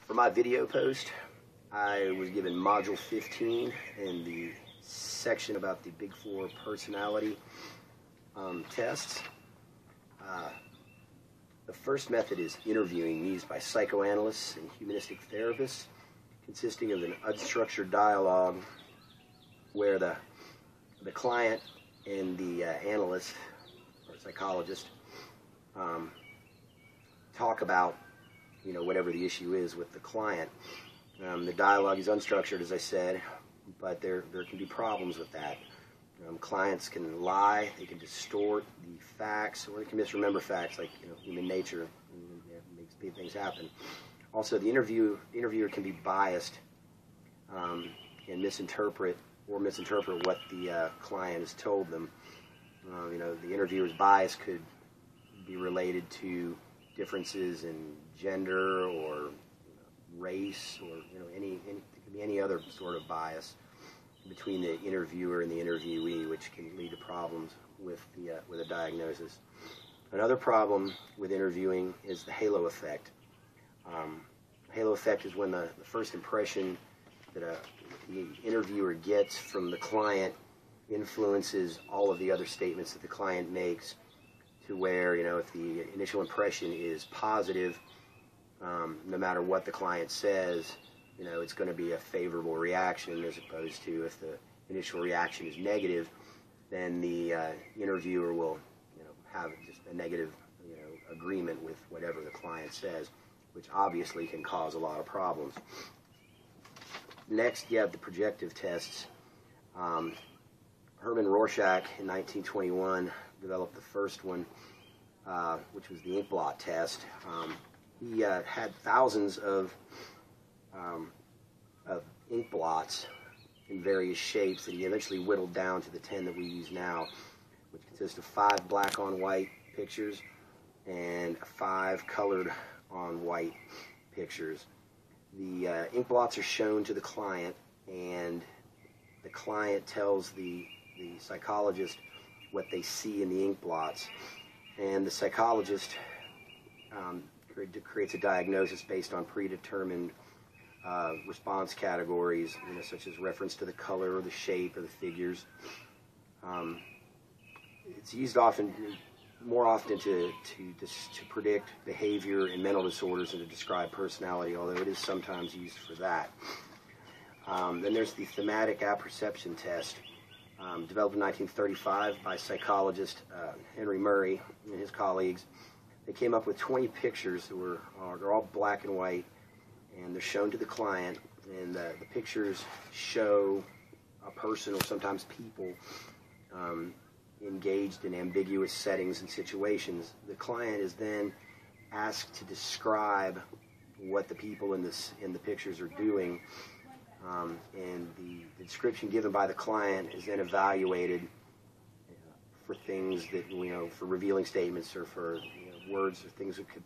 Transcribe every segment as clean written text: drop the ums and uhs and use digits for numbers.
For my video post, I was given Module 15 in the section about the Big Four personality tests. The first method is interviewing used by psychoanalysts and humanistic therapists, consisting of an unstructured dialogue where the client and the analyst or psychologist talk about whatever the issue is with the client. The dialogue is unstructured, as I said, but there can be problems with that. Clients can lie, they can distort the facts, or they can misremember facts, like human nature makes things happen. Also, the interviewer can be biased and misinterpret what the client has told them. The interviewer's bias could be related to differences in gender or race, or it could be any other sort of bias between the interviewer and the interviewee, which can lead to problems with a diagnosis. Another problem with interviewing is the halo effect. Halo effect is when the first impression that the interviewer gets from the client influences all of the other statements that the client makes, to where, if the initial impression is positive, no matter what the client says, it's going to be a favorable reaction, as opposed to if the initial reaction is negative, then the interviewer will, have just a negative, agreement with whatever the client says, which obviously can cause a lot of problems. Next, you have the projective tests. Herman Rorschach in 1921 developed the first one, which was the ink blot test. He had thousands of ink blots in various shapes that he eventually whittled down to the 10 that we use now, which consists of 5 black on white pictures and 5 colored on white pictures. The ink blots are shown to the client, and the client tells the psychologist what they see in the ink blots, and the psychologist creates a diagnosis based on predetermined response categories, such as reference to the color or the shape or the figures. It's used more often to predict behavior and mental disorders and to describe personality, although it is sometimes used for that. Then there's the thematic apperception test, developed in 1935 by psychologist Henry Murray and his colleagues. They came up with 20 pictures that they're all black and white, and they're shown to the client, and the pictures show a person, or sometimes people, engaged in ambiguous settings and situations. The client is then asked to describe what the people in the pictures are doing, and the description given by the client is then evaluated for things that, for revealing statements, or for words or things that could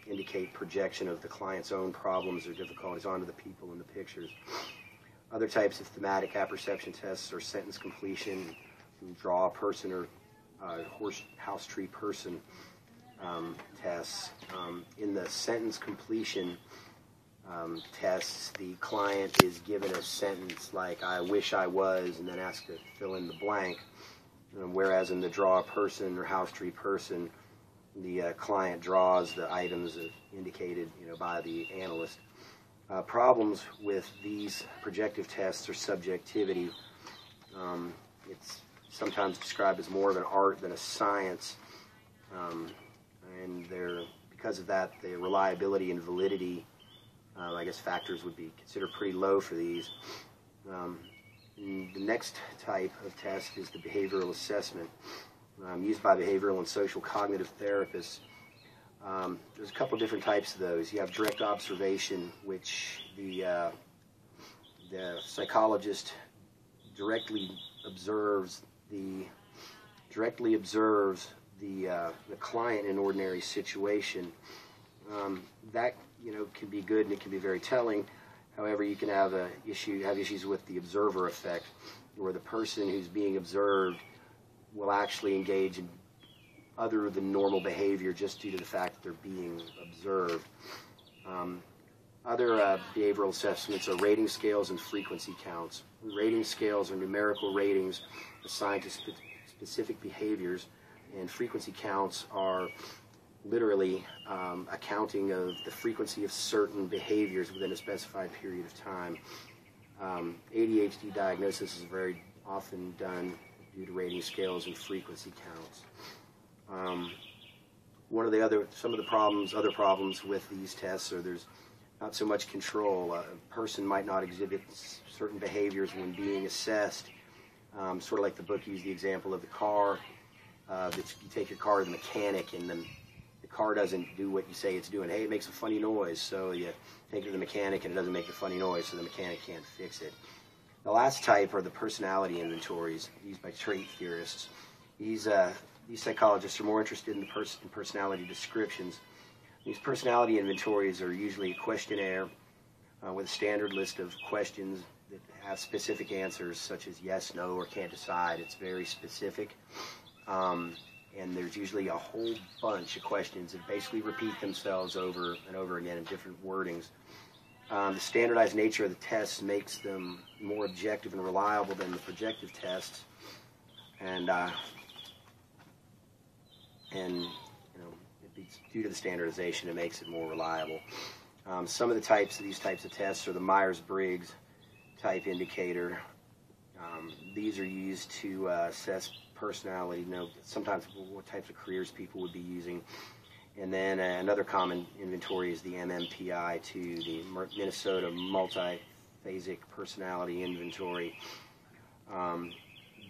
indicate projection of the client's own problems or difficulties onto the people in the pictures. Other types of thematic apperception tests are sentence completion, draw a person, or house tree person tests. In the sentence completion tests, the client is given a sentence like, "I wish I was," and then asked to fill in the blank. Whereas in the draw a person or house tree person, the client draws the items indicated by the analyst. Problems with these projective tests are subjectivity. It's sometimes described as more of an art than a science, and because of that, the reliability and validity, factors would be considered pretty low for these. The next type of test is the behavioral assessment, used by behavioral and social cognitive therapists. There's a couple different types of those. You have direct observation, which the psychologist directly observes the client in an ordinary situation. That can be good, and it can be very telling. However, you can have issues with the observer effect, where the person who's being observed will actually engage in other than normal behavior just due to the fact that they're being observed. Other behavioral assessments are rating scales and frequency counts. Rating scales are numerical ratings assigned to specific behaviors, and frequency counts are literally a counting of the frequency of certain behaviors within a specified period of time. ADHD diagnosis is very often done due to rating scales and frequency counts. Some of the other problems with these tests are there's not so much control. A person might not exhibit certain behaviors when being assessed. Sort of like the book used the example of the car. That you take your car to the mechanic and the car doesn't do what you say it's doing. Hey, it makes a funny noise, so you take it to the mechanic and it doesn't make the funny noise, so the mechanic can't fix it. The last type are the personality inventories used by trait theorists. These psychologists are more interested in personality descriptions. These personality inventories are usually a questionnaire with a standard list of questions that have specific answers, such as yes, no, or can't decide. It's very specific. And there's usually a whole bunch of questions that basically repeat themselves over and over again in different wordings. The standardized nature of the tests makes them more objective and reliable than the projective tests, and due to the standardization, it makes it more reliable. Some of these types of tests are the Myers-Briggs type indicator. These are used to assess personality, sometimes what types of careers people would be using. And then another common inventory is the MMPI-2, the Minnesota Multiphasic Personality Inventory.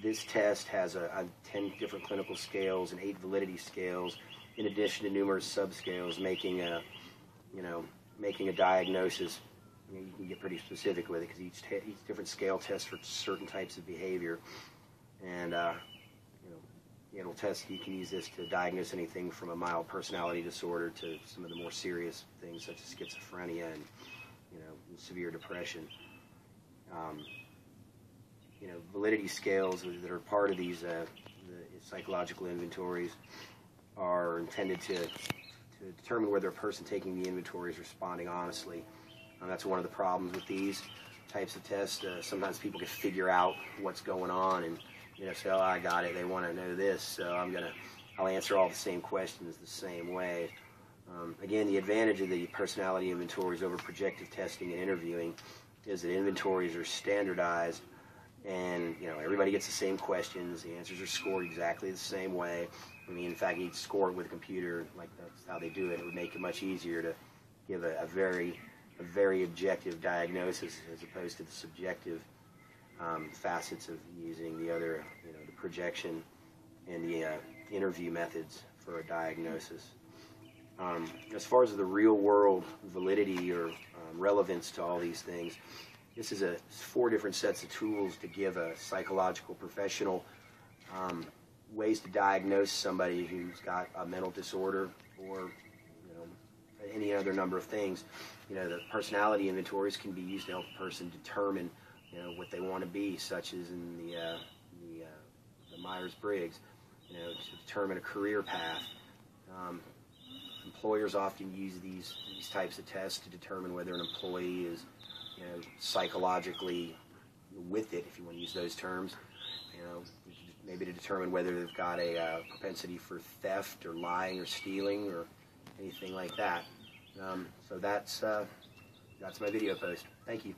This test has 10 different clinical scales and 8 validity scales, in addition to numerous subscales, making a diagnosis. You can get pretty specific with it because each different scale tests for certain types of behavior, and it'll test. You can use this to diagnose anything from a mild personality disorder to some of the more serious things such as schizophrenia and severe depression. Validity scales that are part of these the psychological inventories are intended to determine whether a person taking the inventory is responding honestly. That's one of the problems with these types of tests. Sometimes people can figure out what's going on and say, oh, I got it, they want to know this, so I'll answer all the same questions the same way. Again, the advantage of the personality inventories over projective testing and interviewing is that inventories are standardized, and everybody gets the same questions. The answers are scored exactly the same way. In fact, you'd score it with a computer, like that's how they do it. It would make it much easier to give a very objective diagnosis as opposed to the subjective facets of using the other, the projection and the interview methods for a diagnosis. As far as the real-world validity or relevance to all these things, this is 4 different sets of tools to give a psychological professional ways to diagnose somebody who's got a mental disorder or any other number of things. The personality inventories can be used to help a person determine what they want to be, such as in the Myers-Briggs, to determine a career path. Employers often use these types of tests to determine whether an employee is psychologically with it, if you want to use those terms. Maybe to determine whether they've got a propensity for theft or lying or stealing or anything like that. So that's my video post. Thank you.